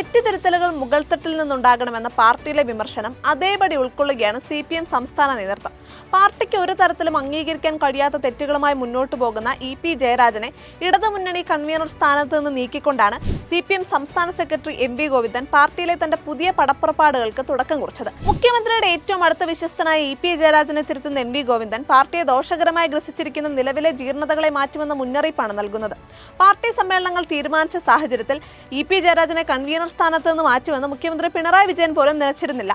തെറ്റുതിരുത്തലുകൾ മുകൾത്തട്ടിൽ നിന്നുണ്ടാകണമെന്ന പാർട്ടിയിലെ വിമർശനം അതേപടി ഉൾക്കൊള്ളുകയാണ് CPM സംസ്ഥാന നേതൃത്വം. പാർട്ടിക്ക് ഒരു തരത്തിലും അംഗീകരിക്കാൻ കഴിയാത്ത തെറ്റുകളുമായി മുന്നോട്ടു പോകുന്ന EP ജയരാജനെ ഇടതുമുന്നണി കൺവീനർ സ്ഥാനത്ത് നിന്ന് നീക്കിക്കൊണ്ടാണ് CPM സംസ്ഥാന സെക്രട്ടറി MV ഗോവിന്ദൻ പാർട്ടിയിലെ തന്റെ പുതിയ പടപ്പുറപ്പാടുകൾക്ക് തുടക്കം കുറിച്ചത്. മുഖ്യമന്ത്രിയുടെ ഏറ്റവും അടുത്ത വിശ്വസ്തനായ EP ജയരാജനെ തിരുത്തുന്ന MV ഗോവിന്ദൻ പാർട്ടിയെ ദോഷകരമായി ഗ്രസിച്ചിരിക്കുന്ന നിലവിലെ ജീർണതകളെ മാറ്റുമെന്ന മുന്നറിയിപ്പാണ് നൽകുന്നത്. പാർട്ടി സമ്മേളനങ്ങൾ തീരുമാനിച്ച സാഹചര്യത്തിൽ EP ജയരാജനെ കൺവീനർ സ്ഥാനത്ത് നിന്ന് മാറ്റുമെന്ന് മുഖ്യമന്ത്രി പിണറായി വിജയൻ പോലും നിലച്ചിരുന്നില്ല.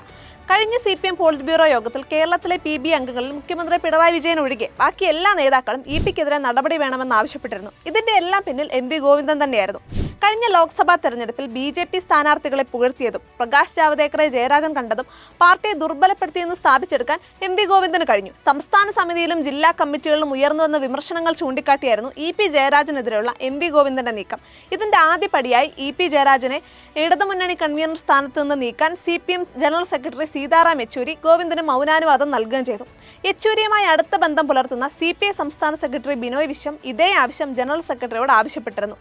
കഴിഞ്ഞ CPM പോളിറ്റ് ബ്യൂറോ യോഗത്തിൽ കേരളത്തിലെ PB അംഗങ്ങളിൽ മുഖ്യമന്ത്രി പിണറായി വിജയൻ ഒഴികെ ബാക്കി എല്ലാ നേതാക്കളും EPക്കെതിരെ നടപടി വേണമെന്ന് ആവശ്യപ്പെട്ടിരുന്നു. ഇതിന്റെ എല്ലാം പിന്നിൽ MV ഗോവിന്ദൻ തന്നെയായിരുന്നു. കഴിഞ്ഞ ലോക്സഭാ തെരഞ്ഞെടുപ്പിൽ BJP സ്ഥാനാർത്ഥികളെ പുകഴ്ത്തിയതും പ്രകാശ് ജാവദേക്കറെ ജയരാജൻ കണ്ടതും പാർട്ടിയെ ദുർബലപ്പെടുത്തിയെന്ന് സ്ഥാപിച്ചെടുക്കാൻ MV ഗോവിന്ദന് കഴിഞ്ഞു. സംസ്ഥാന സമിതിയിലും ജില്ലാ കമ്മിറ്റികളിലും ഉയർന്നുവന്ന വിമർശനങ്ങൾ ചൂണ്ടിക്കാട്ടിയായിരുന്നു EP ജയരാജനെതിരെയുള്ള MV ഗോവിന്ദന്റെ നീക്കം. ഇതിന്റെ ആദ്യപടിയായി EP ജയരാജനെ ഇടതുമുന്നണി കൺവീനർ സ്ഥാനത്ത് നിന്ന് നീക്കാൻ CPM general secretary Sitaram Yechury ഗോവിന്ദന് മൗനാനുവാദം നൽകുകയും ചെയ്തു. യെച്ചൂരിയുമായി അടുത്ത ബന്ധം പുലർത്തുന്ന CPI സംസ്ഥാന സെക്രട്ടറി ബിനോയ് വിശ്വം ഇതേ ആവശ്യം ജനറൽ സെക്രട്ടറിയോട് ആവശ്യപ്പെട്ടിരുന്നു.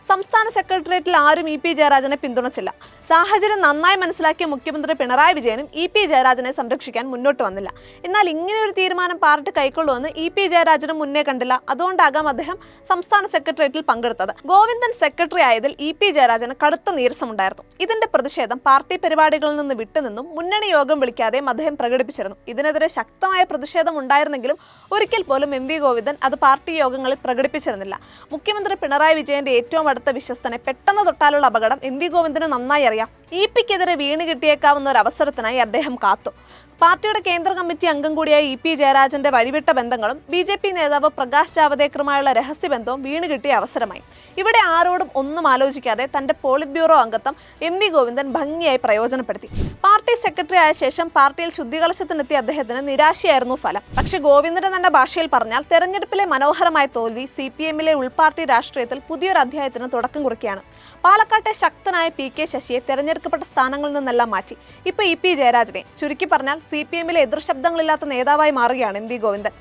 സംസ്ഥാന സെക്രട്ടേറിയറ്റിൽ ആരും EP ജയരാജനെ പിന്തുണച്ചില്ല. സാഹചര്യം നന്നായി മനസ്സിലാക്കിയ മുഖ്യമന്ത്രി പിണറായി വിജയനും EP ജയരാജനെ സംരക്ഷിക്കാൻ മുന്നോട്ട് വന്നില്ല. എന്നാൽ ഇങ്ങനെയൊരു തീരുമാനം പാർട്ടി കൈക്കൊള്ളുമെന്ന് EP ജയരാജനും മുന്നേ കണ്ടില്ല. അതുകൊണ്ടാകാം അദ്ദേഹം സംസ്ഥാന സെക്രട്ടേറിയറ്റിൽ പങ്കെടുത്തത്. ഗോവിന്ദൻ സെക്രട്ടറി ആയതിൽ EP ജയരാജന് കടുത്ത നീരസമുണ്ടായിരുന്നു. ഇതിന്റെ പ്രതിഷേധം പാർട്ടി പരിപാടികളിൽ നിന്ന് വിട്ടുനിന്നും മുന്നണി യോഗം വിളിക്കാതെയും അദ്ദേഹം പ്രകടിപ്പിച്ചിരുന്നു. ഇതിനെതിരെ ശക്തമായ പ്രതിഷേധം ഉണ്ടായിരുന്നെങ്കിലും ഒരിക്കൽ പോലും MV ഗോവിന്ദൻ അത് പാർട്ടി യോഗങ്ങളിൽ പ്രകടിപ്പിച്ചിരുന്നില്ല. മുഖ്യമന്ത്രി പിണറായി വിജയന്റെ ഏറ്റവും അടുത്ത വിശ്വസ്തനെ പെട്ടെന്ന് തൊട്ടാലുള്ള അപകടം MV ഗോവിന്ദന് നന്നായി അറിയാം. EPക്കെതിരെ വീണ് കിട്ടിയേക്കാവുന്ന ഒരു അവസരത്തിനായി അദ്ദേഹം കാത്തു. പാർട്ടിയുടെ കേന്ദ്ര കമ്മിറ്റി അംഗം കൂടിയായ EP ജയരാജന്റെ വഴിവിട്ട ബന്ധങ്ങളും BJP നേതാവ് പ്രകാശ് ജാവദേക്കറുമായുള്ള രഹസ്യബന്ധവും വീണ് കിട്ടിയ അവസരമായി. ഇവിടെ ആരോടും ഒന്നും ആലോചിക്കാതെ തന്റെ പോളിറ്റ് ബ്യൂറോ അംഗത്വം MV ഗോവിന്ദൻ ഭംഗിയായി പ്രയോജനപ്പെടുത്തി. പാർട്ടി സെക്രട്ടറി ആയ ശേഷം പാർട്ടിയിൽ ശുദ്ധികലശത്തിനെത്തിയ അദ്ദേഹത്തിന് നിരാശയായിരുന്നു ഫലം. പക്ഷേ ഗോവിന്ദന്റെ തന്റെ ഭാഷയിൽ പറഞ്ഞാൽ തെരഞ്ഞെടുപ്പിലെ മനോഹരമായ തോൽവി CPMലെ ഉൾപാർട്ടി രാഷ്ട്രീയത്തിൽ പുതിയൊരു അധ്യായത്തിന് തുടക്കം കുറിക്കുകയാണ്. പാലക്കാട്ടെ ശക്തനായ PK ശശിയെ തെരഞ്ഞെടുക്കപ്പെട്ട സ്ഥാനങ്ങളിൽ നിന്നെല്ലാം മാറ്റി. ഇപ്പോൾ EP ജയരാജനെ ചുരുക്കി പറഞ്ഞാൽ CPMലെ എതിർ ശബ്ദങ്ങളില്ലാത്ത നേതാവായി മാറുകയാണ് MV ഗോവിന്ദൻ.